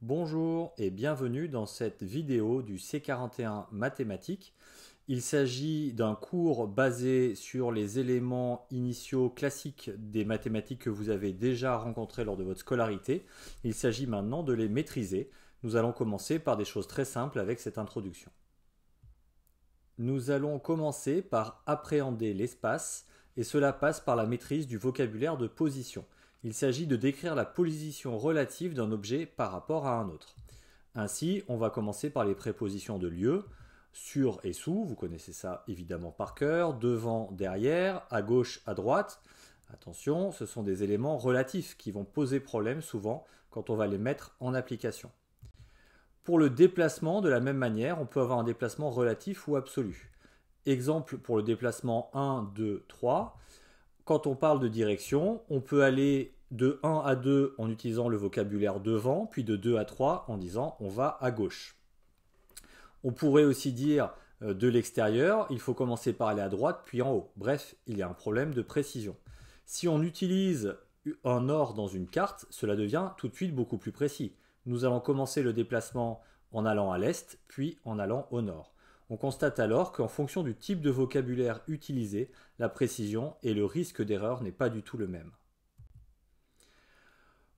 Bonjour et bienvenue dans cette vidéo du C41 mathématiques. Il s'agit d'un cours basé sur les éléments initiaux classiques des mathématiques que vous avez déjà rencontrés lors de votre scolarité. Il s'agit maintenant de les maîtriser. Nous allons commencer par des choses très simples avec cette introduction. Nous allons commencer par appréhender l'espace et cela passe par la maîtrise du vocabulaire de position. Il s'agit de décrire la position relative d'un objet par rapport à un autre. Ainsi, on va commencer par les prépositions de lieu, sur et sous, vous connaissez ça évidemment par cœur, devant, derrière, à gauche, à droite. Attention, ce sont des éléments relatifs qui vont poser problème souvent quand on va les mettre en application. Pour le déplacement, de la même manière, on peut avoir un déplacement relatif ou absolu. Exemple pour le déplacement 1, 2, 3. Quand on parle de direction, on peut aller de 1 à 2 en utilisant le vocabulaire devant, puis de 2 à 3 en disant on va à gauche. On pourrait aussi dire de l'extérieur, il faut commencer par aller à droite puis en haut. Bref, il y a un problème de précision. Si on utilise un nord dans une carte, cela devient tout de suite beaucoup plus précis. Nous allons commencer le déplacement en allant à l'est, puis en allant au nord. On constate alors qu'en fonction du type de vocabulaire utilisé, la précision et le risque d'erreur n'est pas du tout le même.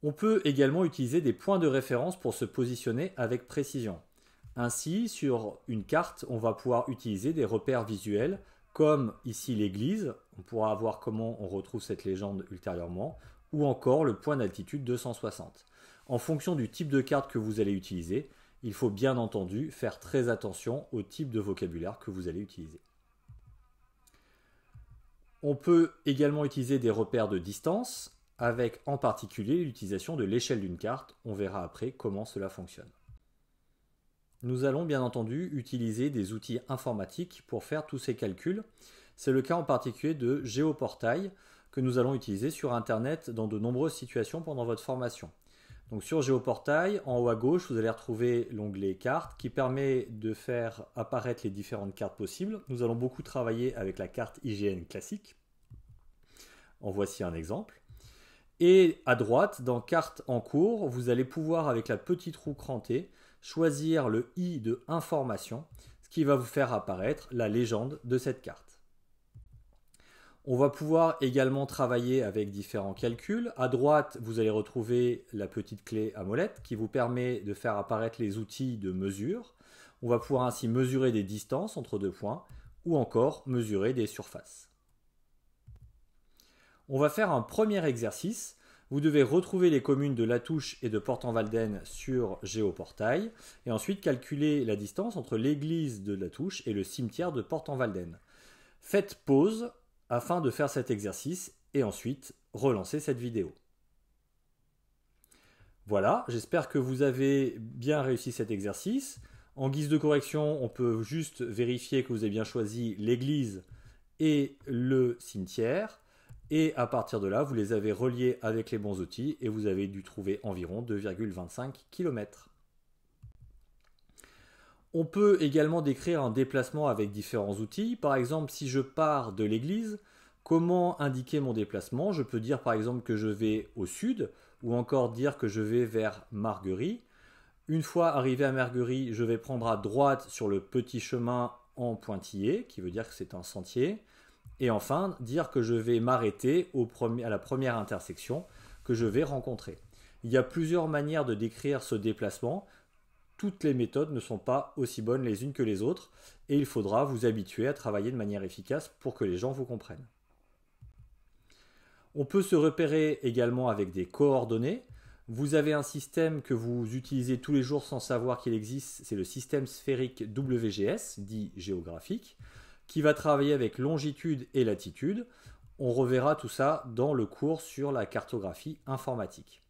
On peut également utiliser des points de référence pour se positionner avec précision. Ainsi, sur une carte, on va pouvoir utiliser des repères visuels, comme ici l'église, on pourra voir comment on retrouve cette légende ultérieurement, ou encore le point d'altitude 260. En fonction du type de carte que vous allez utiliser, il faut bien entendu faire très attention au type de vocabulaire que vous allez utiliser. On peut également utiliser des repères de distance, avec en particulier l'utilisation de l'échelle d'une carte. On verra après comment cela fonctionne. Nous allons bien entendu utiliser des outils informatiques pour faire tous ces calculs. C'est le cas en particulier de Géoportail que nous allons utiliser sur Internet dans de nombreuses situations pendant votre formation. Donc sur Géoportail, en haut à gauche, vous allez retrouver l'onglet Cartes qui permet de faire apparaître les différentes cartes possibles. Nous allons beaucoup travailler avec la carte IGN classique. En voici un exemple. Et à droite, dans Cartes en cours, vous allez pouvoir, avec la petite roue crantée, choisir le I de Information, ce qui va vous faire apparaître la légende de cette carte. On va pouvoir également travailler avec différents calculs. À droite, vous allez retrouver la petite clé à molette qui vous permet de faire apparaître les outils de mesure. On va pouvoir ainsi mesurer des distances entre deux points ou encore mesurer des surfaces. On va faire un premier exercice. Vous devez retrouver les communes de Latouche et de Port-en-Valden sur Géoportail et ensuite calculer la distance entre l'église de Latouche et le cimetière de Port-en-Valden. Faites pause afin de faire cet exercice et ensuite relancer cette vidéo. Voilà, j'espère que vous avez bien réussi cet exercice. En guise de correction, on peut juste vérifier que vous avez bien choisi l'église et le cimetière. Et à partir de là, vous les avez reliés avec les bons outils et vous avez dû trouver environ 2,25 km. On peut également décrire un déplacement avec différents outils. Par exemple, si je pars de l'église, comment indiquer mon déplacement? Je peux dire par exemple que je vais au sud ou encore dire que je vais vers Marguerie. Une fois arrivé à Marguerie, je vais prendre à droite sur le petit chemin en pointillé, qui veut dire que c'est un sentier. Et enfin, dire que je vais m'arrêter à la première intersection que je vais rencontrer. Il y a plusieurs manières de décrire ce déplacement. Toutes les méthodes ne sont pas aussi bonnes les unes que les autres et il faudra vous habituer à travailler de manière efficace pour que les gens vous comprennent. On peut se repérer également avec des coordonnées. Vous avez un système que vous utilisez tous les jours sans savoir qu'il existe, c'est le système sphérique WGS, dit géographique, qui va travailler avec longitude et latitude. On reverra tout ça dans le cours sur la cartographie informatique.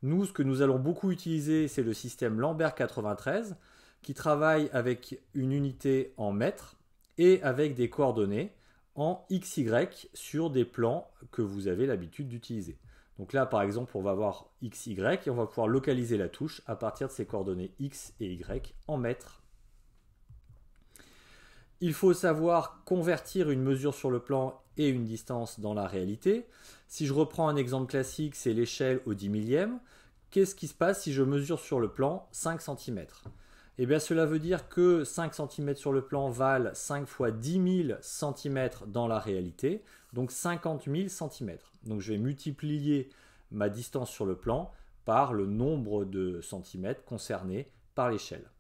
Nous, ce que nous allons beaucoup utiliser, c'est le système Lambert 93 qui travaille avec une unité en mètres et avec des coordonnées en XY sur des plans que vous avez l'habitude d'utiliser. Donc là, par exemple, on va voir XY et on va pouvoir localiser la touche à partir de ces coordonnées X et Y en mètres. Il faut savoir convertir une mesure sur le plan et une distance dans la réalité. Si je reprends un exemple classique, c'est l'échelle au 10 millième. qu'est-ce qui se passe si je mesure sur le plan 5 cm? Eh bien, cela veut dire que 5 cm sur le plan valent 5 fois 10 000 cm dans la réalité, donc 50 000 cm. Donc je vais multiplier ma distance sur le plan par le nombre de centimètres concernés par l'échelle.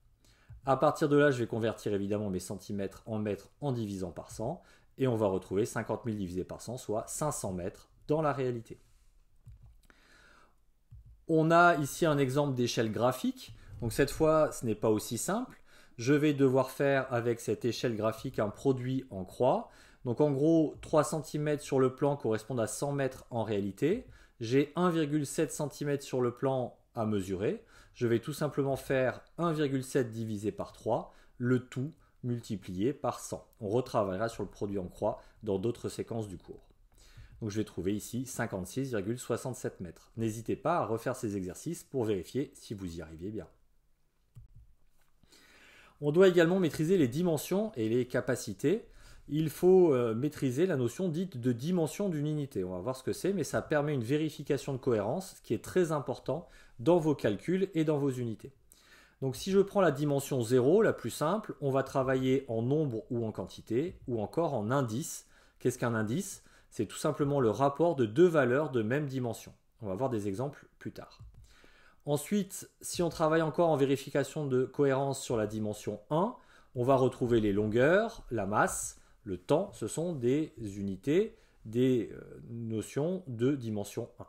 À partir de là, je vais convertir évidemment mes centimètres en mètres en divisant par 100, et on va retrouver 50 000 divisé par 100, soit 500 mètres dans la réalité. On a ici un exemple d'échelle graphique. Donc cette fois, ce n'est pas aussi simple. Je vais devoir faire avec cette échelle graphique un produit en croix. Donc en gros, 3 cm sur le plan correspondent à 100 mètres en réalité. J'ai 1,7 cm sur le plan à mesurer. Je vais tout simplement faire 1,7 divisé par 3, le tout multiplié par 100. On retravaillera sur le produit en croix dans d'autres séquences du cours. Donc je vais trouver ici 56,67 mètres. N'hésitez pas à refaire ces exercices pour vérifier si vous y arrivez bien. On doit également maîtriser les dimensions et les capacités. Il faut maîtriser la notion dite de dimension d'une unité. On va voir ce que c'est, mais ça permet une vérification de cohérence, ce qui est très important dans vos calculs et dans vos unités. Donc si je prends la dimension 0, la plus simple, on va travailler en nombre ou en quantité, ou encore en indice. Qu'est-ce qu'un indice? C'est tout simplement le rapport de deux valeurs de même dimension. On va voir des exemples plus tard. Ensuite, si on travaille encore en vérification de cohérence sur la dimension 1, on va retrouver les longueurs, la masse, le temps. Ce sont des unités, des notions de dimension 1.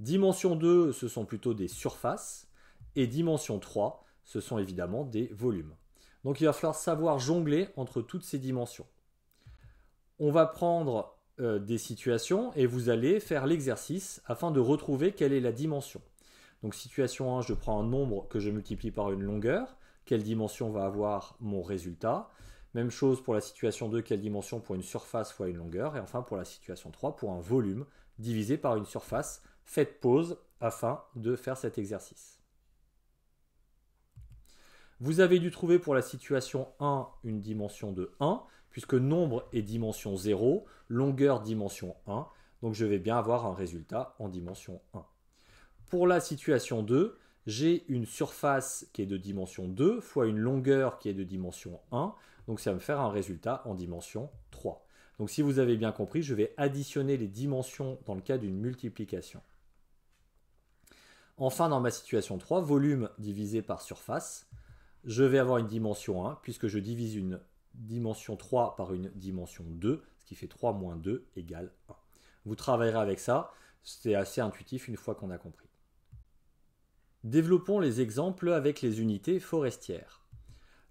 Dimension 2, ce sont plutôt des surfaces. Et dimension 3, ce sont évidemment des volumes. Donc il va falloir savoir jongler entre toutes ces dimensions. On va prendre des situations et vous allez faire l'exercice afin de retrouver quelle est la dimension. Donc situation 1, je prends un nombre que je multiplie par une longueur. Quelle dimension va avoir mon résultat? Même chose pour la situation 2, quelle dimension pour une surface fois une longueur? Et enfin pour la situation 3, pour un volume divisé par une surface. Faites pause afin de faire cet exercice. Vous avez dû trouver pour la situation 1 une dimension de 1, puisque nombre est dimension 0, longueur dimension 1. Donc je vais bien avoir un résultat en dimension 1. Pour la situation 2, j'ai une surface qui est de dimension 2 fois une longueur qui est de dimension 1. Donc ça va me faire un résultat en dimension 3. Donc si vous avez bien compris, je vais additionner les dimensions dans le cas d'une multiplication. Enfin, dans ma situation 3, volume divisé par surface, je vais avoir une dimension 1 puisque je divise une dimension 3 par une dimension 2, ce qui fait 3 moins 2 égale 1. Vous travaillerez avec ça, c'est assez intuitif une fois qu'on a compris. Développons les exemples avec les unités forestières.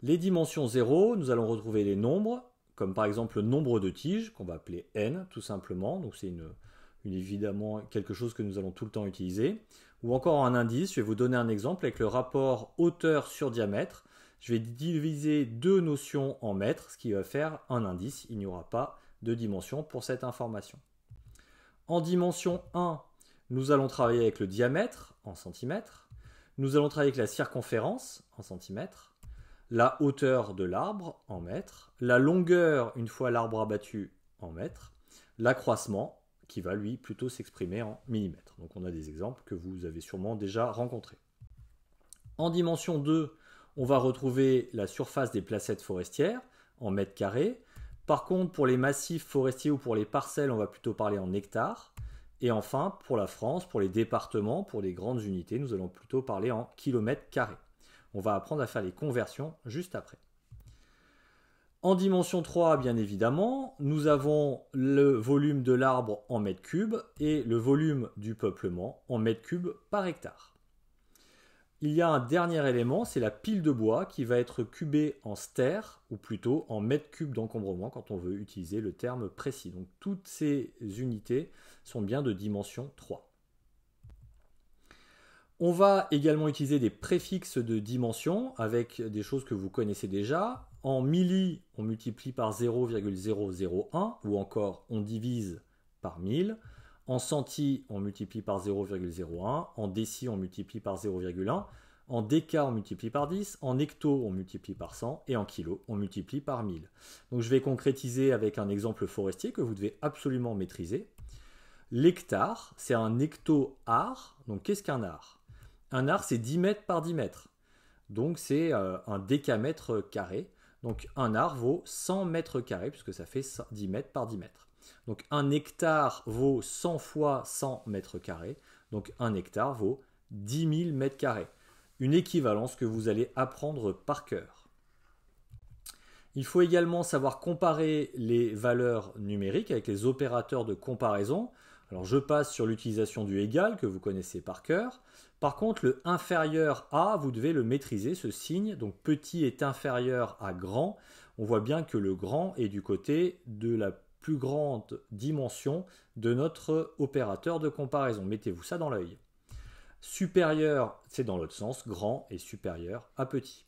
Les dimensions 0, nous allons retrouver les nombres, comme par exemple le nombre de tiges, qu'on va appeler n tout simplement, donc c'est évidemment quelque chose que nous allons tout le temps utiliser. Ou encore un indice, je vais vous donner un exemple avec le rapport hauteur sur diamètre. Je vais diviser deux notions en mètres, ce qui va faire un indice. Il n'y aura pas de dimension pour cette information. En dimension 1, nous allons travailler avec le diamètre en centimètres. Nous allons travailler avec la circonférence en centimètres. La hauteur de l'arbre en mètres. La longueur, une fois l'arbre abattu, en mètres. L'accroissement, qui va lui plutôt s'exprimer en millimètres. Donc on a des exemples que vous avez sûrement déjà rencontrés. En dimension 2, on va retrouver la surface des placettes forestières en mètres carrés. Par contre, pour les massifs forestiers ou pour les parcelles, on va plutôt parler en hectares. Et enfin, pour la France, pour les départements, pour les grandes unités, nous allons plutôt parler en kilomètres carrés. On va apprendre à faire les conversions juste après. En dimension 3, bien évidemment, nous avons le volume de l'arbre en mètres cubes et le volume du peuplement en mètres cubes par hectare. Il y a un dernier élément, c'est la pile de bois qui va être cubée en stère, ou plutôt en mètres cubes d'encombrement quand on veut utiliser le terme précis. Donc toutes ces unités sont bien de dimension 3. On va également utiliser des préfixes de dimension avec des choses que vous connaissez déjà. En milli, on multiplie par 0,001 ou encore on divise par 1000. En centi, on multiplie par 0,01. En déci, on multiplie par 0,1. En déca, on multiplie par 10. En hecto, on multiplie par 100. Et en kilo, on multiplie par 1000. Donc je vais concrétiser avec un exemple forestier que vous devez absolument maîtriser. L'hectare, c'est un hecto-art. Donc qu'est-ce qu'un art ? Un ar, c'est 10 mètres par 10 mètres. Donc, c'est un décamètre carré. Donc, un ar vaut 100 mètres carrés, puisque ça fait 10 mètres par 10 mètres. Donc, un hectare vaut 100 fois 100 mètres carrés. Donc, un hectare vaut 10 000 mètres carrés. Une équivalence que vous allez apprendre par cœur. Il faut également savoir comparer les valeurs numériques avec les opérateurs de comparaison. Alors, je passe sur l'utilisation du égal, que vous connaissez par cœur. Par contre, le inférieur à, vous devez le maîtriser, ce signe. Donc, petit est inférieur à grand. On voit bien que le grand est du côté de la plus grande dimension de notre opérateur de comparaison. Mettez-vous ça dans l'œil. Supérieur, c'est dans l'autre sens. Grand est supérieur à petit.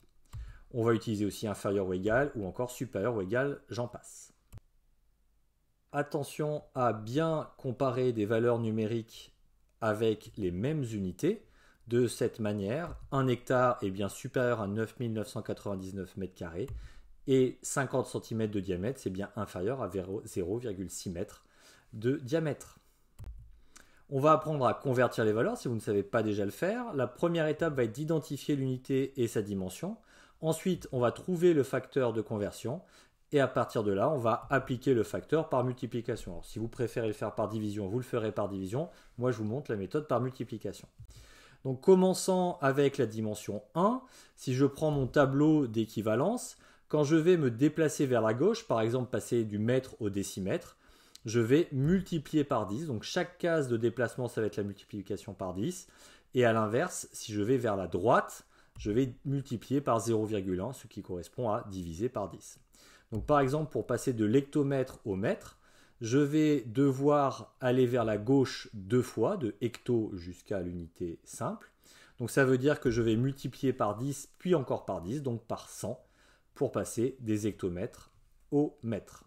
On va utiliser aussi inférieur ou égal, ou encore supérieur ou égal, j'en passe. Attention à bien comparer des valeurs numériques avec les mêmes unités. De cette manière, un hectare est bien supérieur à 9 999 mètres carrés et 50 cm de diamètre, c'est bien inférieur à 0,6 m de diamètre. On va apprendre à convertir les valeurs si vous ne savez pas déjà le faire. La première étape va être d'identifier l'unité et sa dimension. Ensuite, on va trouver le facteur de conversion. Et à partir de là, on va appliquer le facteur par multiplication. Alors, si vous préférez le faire par division, vous le ferez par division. Moi, je vous montre la méthode par multiplication. Donc, commençant avec la dimension 1, si je prends mon tableau d'équivalence, quand je vais me déplacer vers la gauche, par exemple passer du mètre au décimètre, je vais multiplier par 10. Donc, chaque case de déplacement, ça va être la multiplication par 10. Et à l'inverse, si je vais vers la droite, je vais multiplier par 0,1, ce qui correspond à diviser par 10. Donc, par exemple, pour passer de l'hectomètre au mètre, je vais devoir aller vers la gauche 2 fois, de hecto jusqu'à l'unité simple. Donc, ça veut dire que je vais multiplier par 10, puis encore par 10, donc par 100, pour passer des hectomètres au mètre.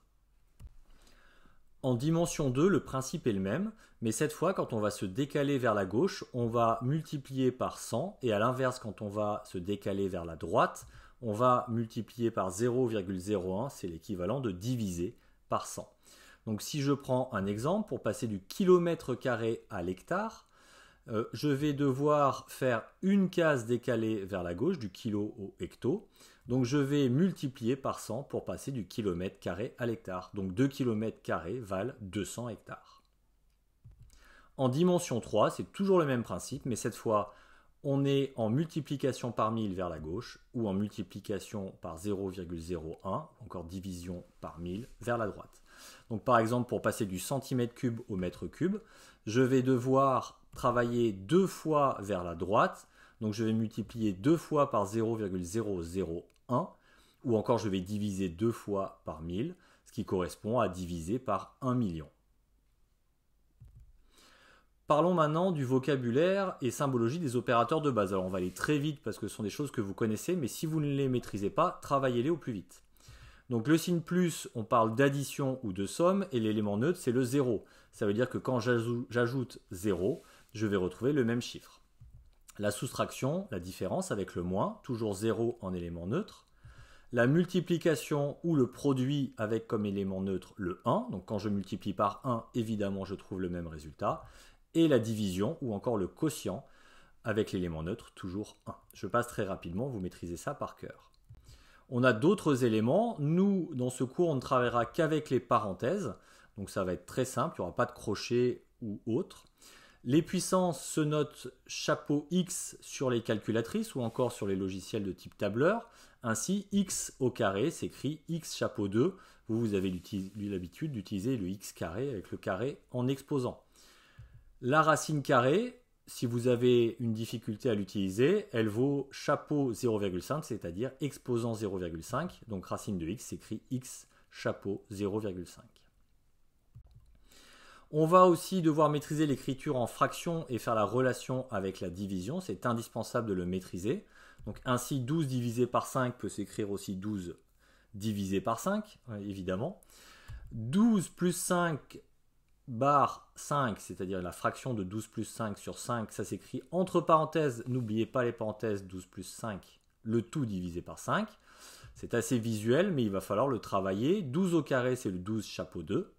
En dimension 2, le principe est le même, mais cette fois, quand on va se décaler vers la gauche, on va multiplier par 100, et à l'inverse, quand on va se décaler vers la droite, on va multiplier par 0,01, c'est l'équivalent de diviser par 100. Donc si je prends un exemple, pour passer du kilomètre carré à l'hectare, je vais devoir faire une case décalée vers la gauche, du kilo au hecto. Donc je vais multiplier par 100 pour passer du kilomètre carré à l'hectare. Donc 2 km carrés valent 200 hectares. En dimension 3, c'est toujours le même principe, mais cette fois, on est en multiplication par 1000 vers la gauche ou en multiplication par 0,01, encore division par 1000 vers la droite. Donc par exemple, pour passer du centimètre cube au mètre cube, je vais devoir travailler 2 fois vers la droite. Donc je vais multiplier 2 fois par 0,001 ou encore je vais diviser 2 fois par 1000, ce qui correspond à diviser par 1 million. Parlons maintenant du vocabulaire et symbologie des opérateurs de base. Alors on va aller très vite parce que ce sont des choses que vous connaissez, mais si vous ne les maîtrisez pas, travaillez-les au plus vite. Donc le signe plus, on parle d'addition ou de somme, et l'élément neutre, c'est le 0. Ça veut dire que quand j'ajoute 0, je vais retrouver le même chiffre. La soustraction, la différence avec le moins, toujours 0 en élément neutre. La multiplication ou le produit avec comme élément neutre le 1. Donc quand je multiplie par 1, évidemment, je trouve le même résultat. Et la division ou encore le quotient avec l'élément neutre, toujours 1. Je passe très rapidement, vous maîtrisez ça par cœur. On a d'autres éléments. Nous, dans ce cours, on ne travaillera qu'avec les parenthèses. Donc ça va être très simple, il n'y aura pas de crochet ou autre. Les puissances se notent chapeau X sur les calculatrices ou encore sur les logiciels de type tableur. Ainsi, X au carré s'écrit X chapeau 2. Vous avez l'habitude d'utiliser le X carré avec le carré en exposant. La racine carrée, si vous avez une difficulté à l'utiliser, elle vaut chapeau 0,5, c'est-à-dire exposant 0,5. Donc racine de X s'écrit X chapeau 0,5. On va aussi devoir maîtriser l'écriture en fractions et faire la relation avec la division. C'est indispensable de le maîtriser. Donc ainsi, 12 divisé par 5 peut s'écrire aussi 12 divisé par 5, évidemment. 12 plus 5 bar 5, c'est-à-dire la fraction de 12 plus 5 sur 5, ça s'écrit entre parenthèses, n'oubliez pas les parenthèses, 12 plus 5, le tout divisé par 5. C'est assez visuel, mais il va falloir le travailler. 12 au carré, c'est le 12 chapeau 2.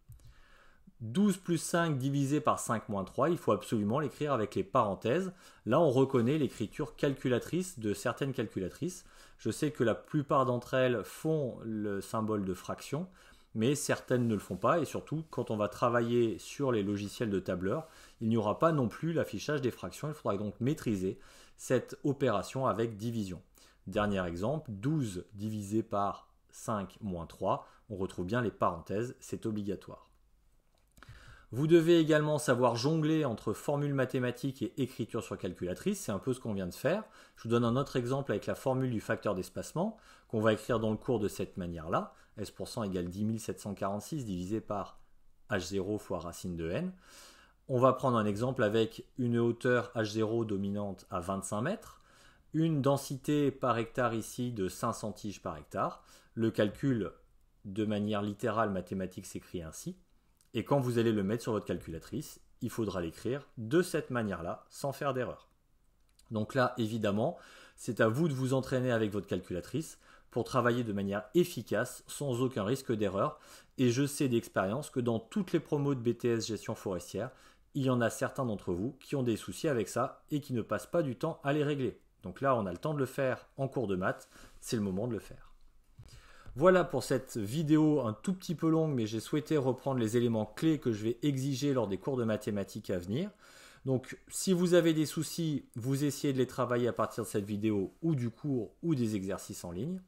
12 plus 5 divisé par 5 moins 3, il faut absolument l'écrire avec les parenthèses. Là, on reconnaît l'écriture calculatrice de certaines calculatrices. Je sais que la plupart d'entre elles font le symbole de fraction, mais certaines ne le font pas. Et surtout, quand on va travailler sur les logiciels de tableur, il n'y aura pas non plus l'affichage des fractions. Il faudra donc maîtriser cette opération avec division. Dernier exemple, 12 divisé par 5 moins 3. On retrouve bien les parenthèses, c'est obligatoire. Vous devez également savoir jongler entre formules mathématiques et écriture sur calculatrice, c'est un peu ce qu'on vient de faire. Je vous donne un autre exemple avec la formule du facteur d'espacement, qu'on va écrire dans le cours de cette manière-là. S% égale 10 746 divisé par H0 fois racine de n. On va prendre un exemple avec une hauteur H0 dominante à 25 mètres, une densité par hectare ici de 500 tiges par hectare. Le calcul de manière littérale mathématique s'écrit ainsi. Et quand vous allez le mettre sur votre calculatrice, il faudra l'écrire de cette manière-là, sans faire d'erreur. Donc là, évidemment, c'est à vous de vous entraîner avec votre calculatrice pour travailler de manière efficace, sans aucun risque d'erreur. Et je sais d'expérience que dans toutes les promos de BTS Gestion Forestière, il y en a certains d'entre vous qui ont des soucis avec ça et qui ne passent pas du temps à les régler. Donc là, on a le temps de le faire en cours de maths, c'est le moment de le faire. Voilà pour cette vidéo un tout petit peu longue, mais j'ai souhaité reprendre les éléments clés que je vais exiger lors des cours de mathématiques à venir. Donc si vous avez des soucis, vous essayez de les travailler à partir de cette vidéo ou du cours ou des exercices en ligne.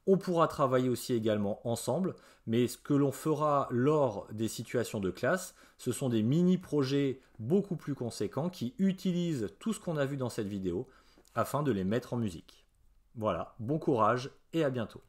On pourra travailler aussi également ensemble, mais ce que l'on fera lors des situations de classe, ce sont des mini-projets beaucoup plus conséquents qui utilisent tout ce qu'on a vu dans cette vidéo afin de les mettre en musique. Voilà, bon courage et à bientôt.